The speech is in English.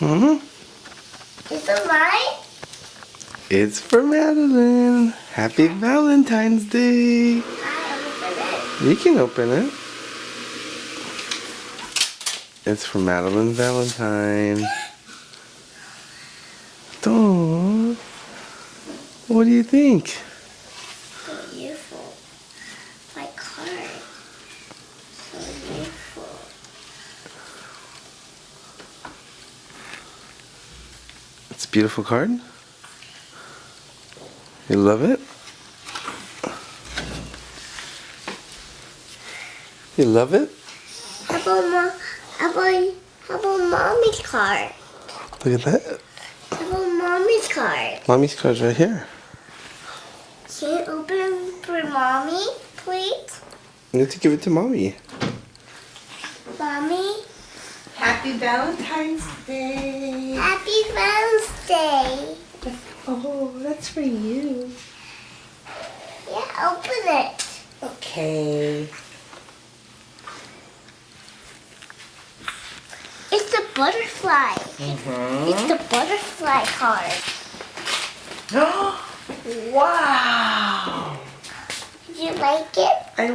Is it mine? It's for Madeline. Happy Valentine's Day. I open You can open it. It's for Madeline Valentine. Oh, what do you think? So beautiful. My card. So beautiful. It's a beautiful card. You love it? You love it? How about mommy's card? Look at that. How about mommy's card? Mommy's card's right here. Can you open for mommy, please? You have to give it to Mommy. Mommy, Happy Valentine's Day. happy Wednesday. Oh, that's for you. Yeah, open it. Okay. It's a butterfly. It's the butterfly card. Wow. Did you like it? I